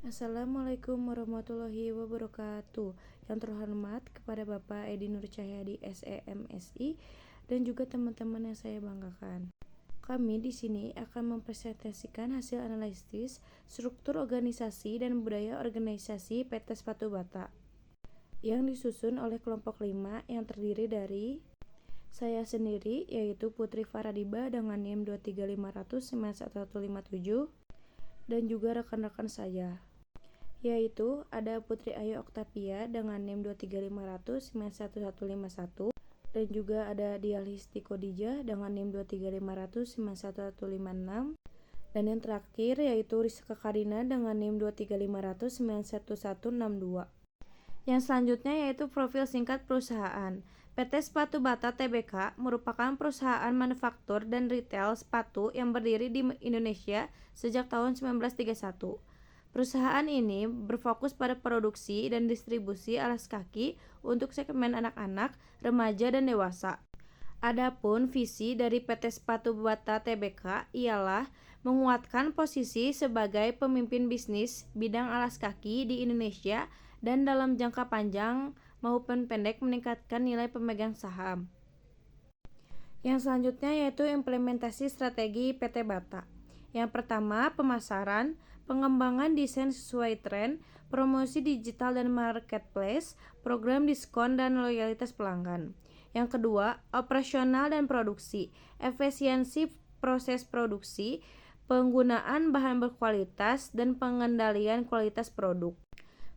Assalamualaikum warahmatullahi wabarakatuh. Yang terhormat kepada Bapak Edi Nur Cahyadi SEMSI dan juga teman-teman yang saya banggakan. Kami di sini akan mempresentasikan hasil analisis struktur organisasi dan budaya organisasi PT Sepatu Bata yang disusun oleh kelompok 5 yang terdiri dari saya sendiri, yaitu Putri Faradiba dengan NIM 235009157, dan juga rekan-rekan saya, yaitu ada Putri Ayu Oktavia dengan NIM 23500911151, dan juga ada Dialisti Kodijah dengan NIM 23500911156, dan yang terakhir yaitu Rizka Karina dengan NIM 23500911162. Yang selanjutnya yaitu profil singkat perusahaan. PT Sepatu Bata Tbk merupakan perusahaan manufaktur dan retail sepatu yang berdiri di Indonesia sejak tahun 1931. Perusahaan ini berfokus pada produksi dan distribusi alas kaki untuk segmen anak-anak, remaja, dan dewasa. Adapun visi dari PT Sepatu Bata Tbk ialah menguatkan posisi sebagai pemimpin bisnis bidang alas kaki di Indonesia dan dalam jangka panjang maupun pendek meningkatkan nilai pemegang saham. Yang selanjutnya yaitu implementasi strategi PT Bata. Yang pertama, pemasaran, pengembangan desain sesuai tren, promosi digital dan marketplace, program diskon dan loyalitas pelanggan. Yang kedua, operasional dan produksi, efisiensi proses produksi, penggunaan bahan berkualitas, dan pengendalian kualitas produk.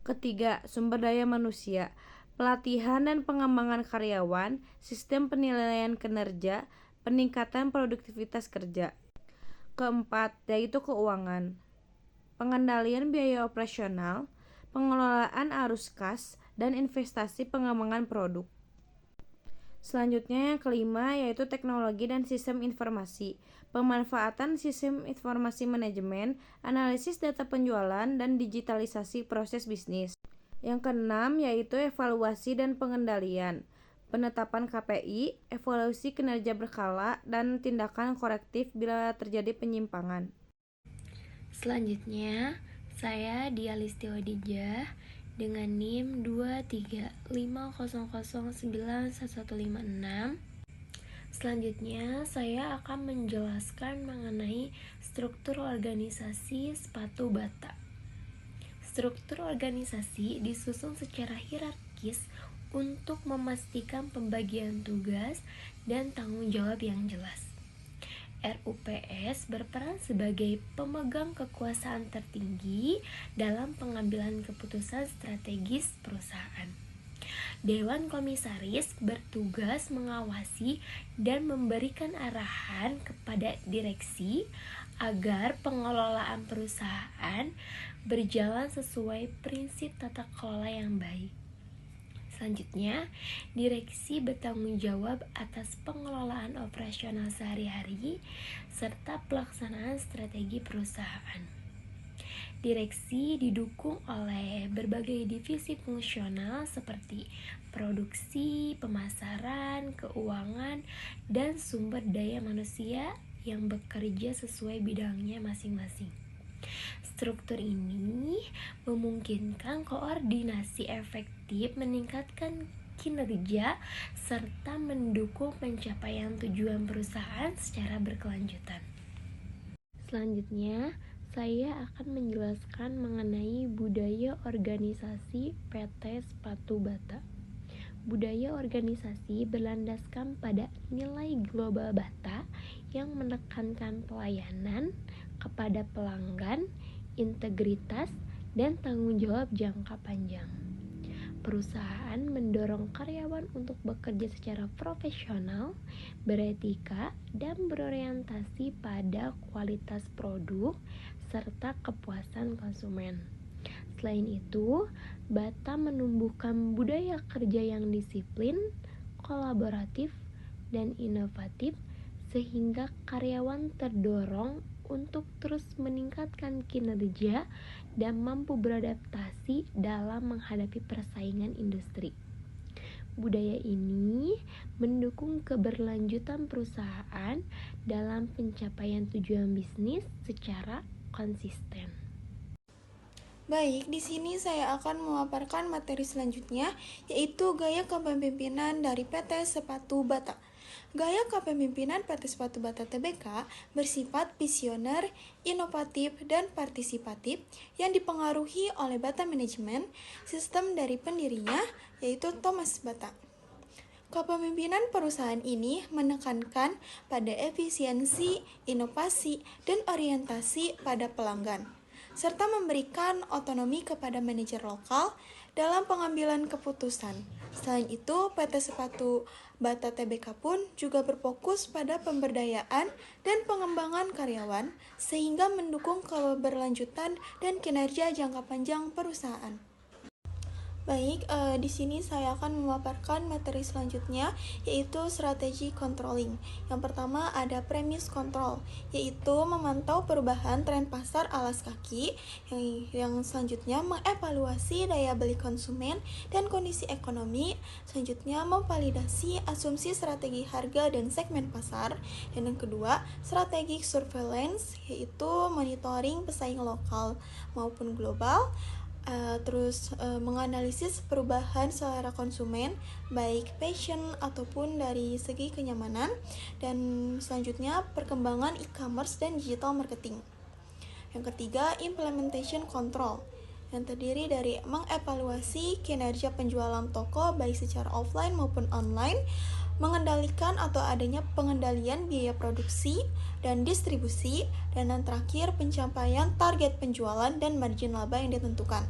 Ketiga, sumber daya manusia, pelatihan dan pengembangan karyawan, sistem penilaian kinerja, peningkatan produktivitas kerja. Keempat, yaitu keuangan, pengendalian biaya operasional, pengelolaan arus kas, dan investasi pengembangan produk. Selanjutnya yang kelima yaitu teknologi dan sistem informasi, pemanfaatan sistem informasi manajemen, analisis data penjualan, dan digitalisasi proses bisnis. Yang keenam yaitu evaluasi dan pengendalian, penetapan KPI, evaluasi kinerja berkala, dan tindakan korektif bila terjadi penyimpangan. Selanjutnya, saya Dialisti Kodijah dengan NIM 23500911156. Selanjutnya, saya akan menjelaskan mengenai struktur organisasi sepatu bata. Struktur organisasi disusun secara hierarkis untuk memastikan pembagian tugas dan tanggung jawab yang jelas. RUPS berperan sebagai pemegang kekuasaan tertinggi dalam pengambilan keputusan strategis perusahaan. Dewan Komisaris bertugas mengawasi dan memberikan arahan kepada direksi agar pengelolaan perusahaan berjalan sesuai prinsip tata kelola yang baik. Selanjutnya, direksi bertanggung jawab atas pengelolaan operasional sehari-hari serta pelaksanaan strategi perusahaan. Direksi didukung oleh berbagai divisi fungsional seperti produksi, pemasaran, keuangan, dan sumber daya manusia yang bekerja sesuai bidangnya masing-masing. Struktur ini memungkinkan koordinasi efektif, meningkatkan kinerja, serta mendukung pencapaian tujuan perusahaan secara berkelanjutan. Selanjutnya, saya akan menjelaskan mengenai budaya organisasi PT Sepatu Bata. Budaya organisasi berlandaskan pada nilai global Bata yang menekankan pelayanan kepada pelanggan, integritas, dan tanggung jawab jangka panjang. Perusahaan mendorong karyawan untuk bekerja secara profesional, beretika, dan berorientasi pada kualitas produk serta kepuasan konsumen. Selain itu, Bata menumbuhkan budaya kerja yang disiplin, kolaboratif, dan inovatif sehingga karyawan terdorong untuk terus meningkatkan kinerja dan mampu beradaptasi dalam menghadapi persaingan industri. Budaya ini mendukung keberlanjutan perusahaan dalam pencapaian tujuan bisnis secara konsisten. Baik, di sini saya akan memaparkan materi selanjutnya, yaitu gaya kepemimpinan dari PT Sepatu Bata. Gaya kepemimpinan PT Sepatu Bata Tbk bersifat visioner, inovatif, dan partisipatif yang dipengaruhi oleh Bata Manajemen, sistem dari pendirinya, yaitu Thomas Bata. Kepemimpinan perusahaan ini menekankan pada efisiensi, inovasi, dan orientasi pada pelanggan, serta memberikan otonomi kepada manajer lokal dalam pengambilan keputusan. Selain itu, PT Sepatu Bata Tbk pun juga berfokus pada pemberdayaan dan pengembangan karyawan sehingga mendukung keberlanjutan dan kinerja jangka panjang perusahaan. Baik, di sini saya akan memaparkan materi selanjutnya, yaitu strategi controlling. Yang pertama ada premis control, yaitu memantau perubahan tren pasar alas kaki. Yang selanjutnya mengevaluasi daya beli konsumen dan kondisi ekonomi. Selanjutnya memvalidasi asumsi strategi harga dan segmen pasar. Dan yang kedua, strategic surveillance, yaitu monitoring pesaing lokal maupun global. Menganalisis perubahan selera konsumen baik fashion ataupun dari segi kenyamanan, dan selanjutnya perkembangan e-commerce dan digital marketing. Yang ketiga, implementation control yang terdiri dari mengevaluasi kinerja penjualan toko baik secara offline maupun online, mengendalikan atau adanya pengendalian biaya produksi dan distribusi, dan yang terakhir pencapaian target penjualan dan margin laba yang ditentukan.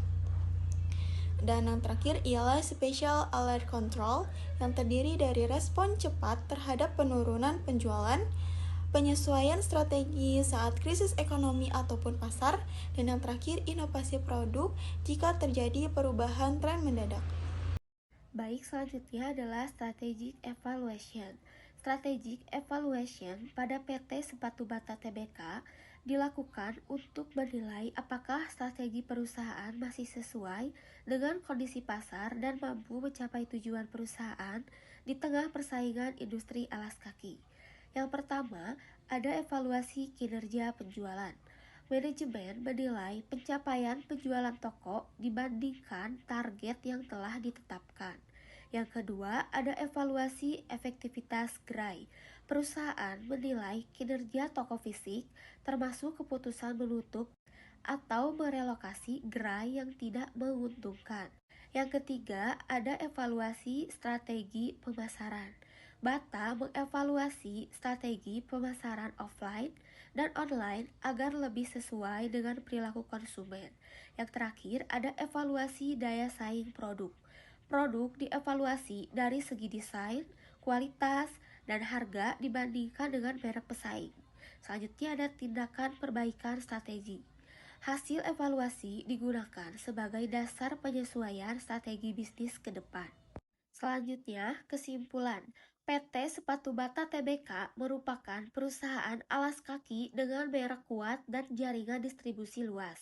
Dan yang terakhir ialah Special Alert Control yang terdiri dari respon cepat terhadap penurunan penjualan, penyesuaian strategi saat krisis ekonomi ataupun pasar, dan yang terakhir inovasi produk jika terjadi perubahan tren mendadak. Baik, selanjutnya adalah strategic evaluation. Strategic evaluation pada PT Sepatu Bata Tbk dilakukan untuk menilai apakah strategi perusahaan masih sesuai dengan kondisi pasar dan mampu mencapai tujuan perusahaan di tengah persaingan industri alas kaki. Yang pertama, ada evaluasi kinerja penjualan. Manajemen menilai pencapaian penjualan toko dibandingkan target yang telah ditetapkan. Yang kedua, ada evaluasi efektivitas gerai. Perusahaan menilai kinerja toko fisik, termasuk keputusan menutup atau merelokasi gerai yang tidak menguntungkan. Yang ketiga, ada evaluasi strategi pemasaran. Bata mengevaluasi strategi pemasaran offline dan online agar lebih sesuai dengan perilaku konsumen. Yang terakhir, ada evaluasi daya saing produk. Produk dievaluasi dari segi desain, kualitas, dan harga dibandingkan dengan merek pesaing. Selanjutnya ada tindakan perbaikan strategi. Hasil evaluasi digunakan sebagai dasar penyesuaian strategi bisnis ke depan. Selanjutnya, kesimpulan. PT Sepatu Bata Tbk merupakan perusahaan alas kaki dengan merek kuat dan jaringan distribusi luas.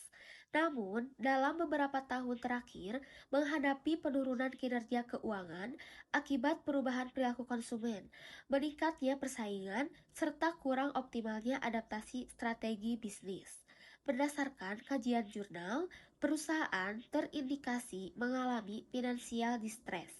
Namun, dalam beberapa tahun terakhir, menghadapi penurunan kinerja keuangan akibat perubahan perilaku konsumen, meningkatnya persaingan, serta kurang optimalnya adaptasi strategi bisnis. Berdasarkan kajian jurnal, perusahaan terindikasi mengalami financial distress,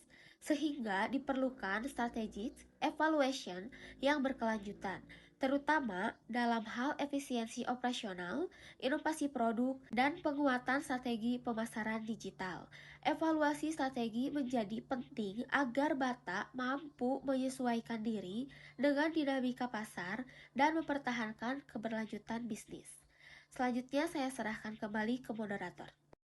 sehingga diperlukan strategic evaluation yang berkelanjutan, terutama dalam hal efisiensi operasional, inovasi produk, dan penguatan strategi pemasaran digital. Evaluasi strategi menjadi penting agar Bata mampu menyesuaikan diri dengan dinamika pasar dan mempertahankan keberlanjutan bisnis. Selanjutnya saya serahkan kembali ke moderator.